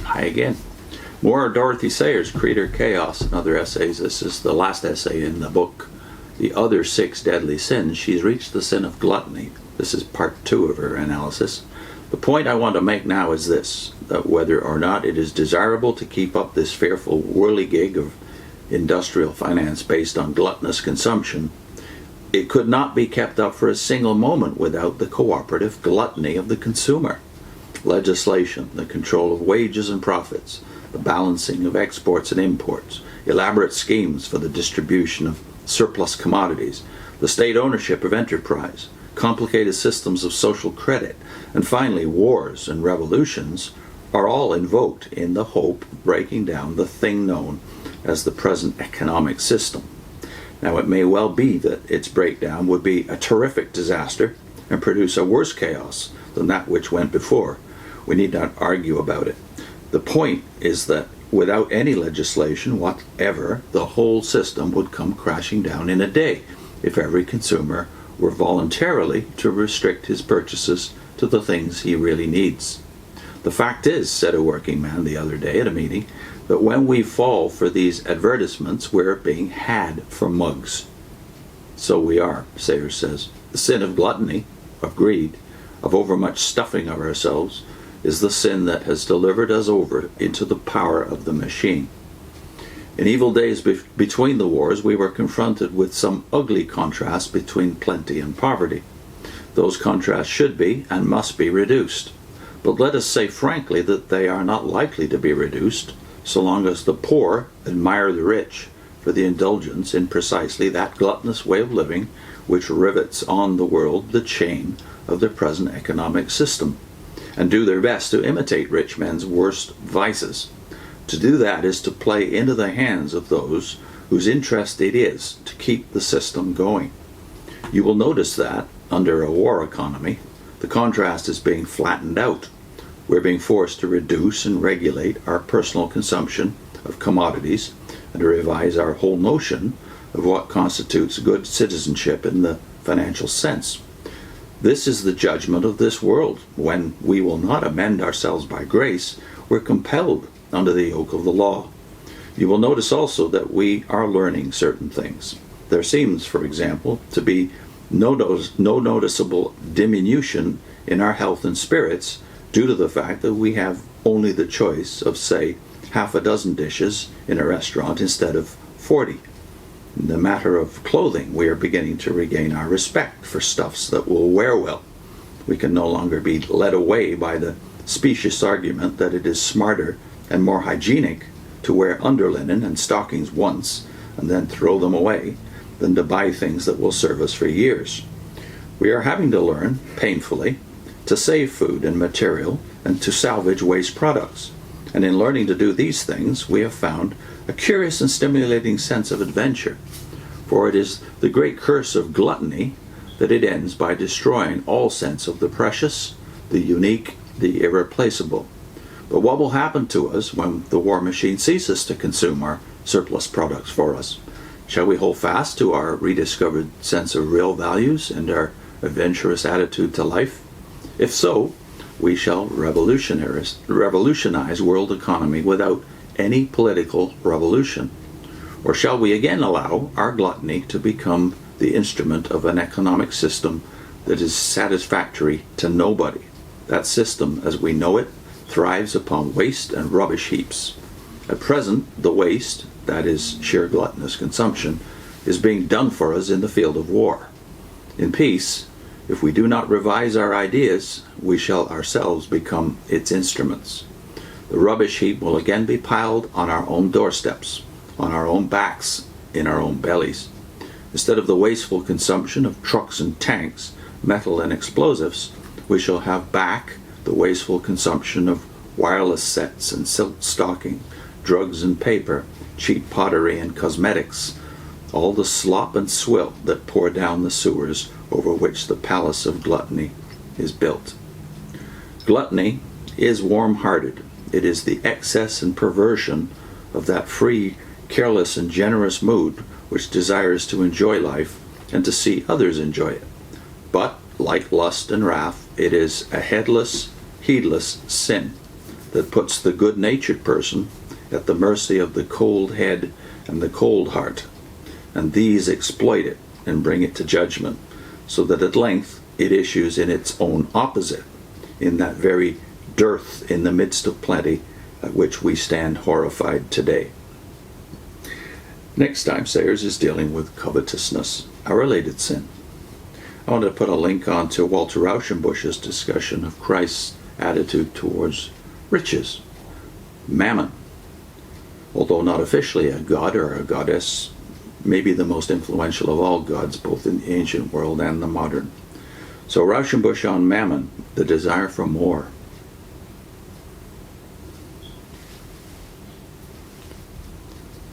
Hi again. More Dorothy Sayers, Creator Chaos, and other essays. This is the last essay in the book, The Other Six Deadly Sins. She's reached the sin of gluttony. This is part 2 of her analysis. The point I want to make now is this, that whether or not it is desirable to keep up this fearful whirligig of industrial finance based on gluttonous consumption, it could not be kept up for a single moment without the cooperative gluttony of the consumer. Legislation, the control of wages and profits, the balancing of exports and imports, elaborate schemes for the distribution of surplus commodities, the state ownership of enterprise, complicated systems of social credit, and finally wars and revolutions are all invoked in the hope of breaking down the thing known as the present economic system. Now, it may well be that its breakdown would be a terrific disaster and produce a worse chaos than that which went before. We need not argue about it. The point is that without any legislation whatever, the whole system would come crashing down in a day if every consumer were voluntarily to restrict his purchases to the things he really needs. The fact is, said a working man the other day at a meeting, that when we fall for these advertisements, we're being had for mugs. So we are, Sayers says. The sin of gluttony, of greed, of overmuch stuffing of ourselves, is the sin that has delivered us over into the power of the machine. In evil days between the wars, we were confronted with some ugly contrasts between plenty and poverty. Those contrasts should be and must be reduced. But let us say frankly that they are not likely to be reduced so long as the poor admire the rich for the indulgence in precisely that gluttonous way of living which rivets on the world the chain of the present economic system, and do their best to imitate rich men's worst vices. To do that is to play into the hands of those whose interest it is to keep the system going. You will notice that, under a war economy, the contrast is being flattened out. We're being forced to reduce and regulate our personal consumption of commodities and to revise our whole notion of what constitutes good citizenship in the financial sense. This is the judgment of this world. When we will not amend ourselves by grace, we're compelled under the yoke of the law. You will notice also that we are learning certain things. There seems, for example, to be no noticeable diminution in our health and spirits due to the fact that we have only the choice of, say, half a dozen dishes in a restaurant instead of 40. In the matter of clothing, we are beginning to regain our respect for stuffs that will wear well. We can no longer be led away by the specious argument that it is smarter and more hygienic to wear underlinen and stockings once and then throw them away than to buy things that will serve us for years. We are having to learn, painfully, to save food and material and to salvage waste products. And in learning to do these things, we have found a curious and stimulating sense of adventure. For it is the great curse of gluttony that it ends by destroying all sense of the precious, the unique, the irreplaceable. But what will happen to us when the war machine ceases to consume our surplus products for us? Shall we hold fast to our rediscovered sense of real values and our adventurous attitude to life? If so, we shall revolutionize world economy without any political revolution. Or shall we again allow our gluttony to become the instrument of an economic system that is satisfactory to nobody? That system, as we know it, thrives upon waste and rubbish heaps. At present, the waste, that is sheer gluttonous consumption, is being done for us in the field of war. In peace, if we do not revise our ideas, we shall ourselves become its instruments. The rubbish heap will again be piled on our own doorsteps, on our own backs, in our own bellies. Instead of the wasteful consumption of trucks and tanks, metal and explosives, we shall have back the wasteful consumption of wireless sets and silk stocking, drugs and paper, cheap pottery and cosmetics, all the slop and swill that pour down the sewers over which the palace of gluttony is built. Gluttony is warm-hearted. It is the excess and perversion of that free, careless, and generous mood which desires to enjoy life and to see others enjoy it. But, like lust and wrath, it is a headless, heedless sin that puts the good-natured person at the mercy of the cold head and the cold heart, and these exploit it and bring it to judgment, so that at length it issues in its own opposite, in that very dearth in the midst of plenty at which we stand horrified today. Next time, Sayers is dealing with covetousness, a related sin. I want to put a link on to Walter Rauschenbusch's discussion of Christ's attitude towards riches, mammon. Although not officially a god or a goddess, maybe the most influential of all gods, both in the ancient world and the modern. So Rauschenbusch on mammon, the desire for more.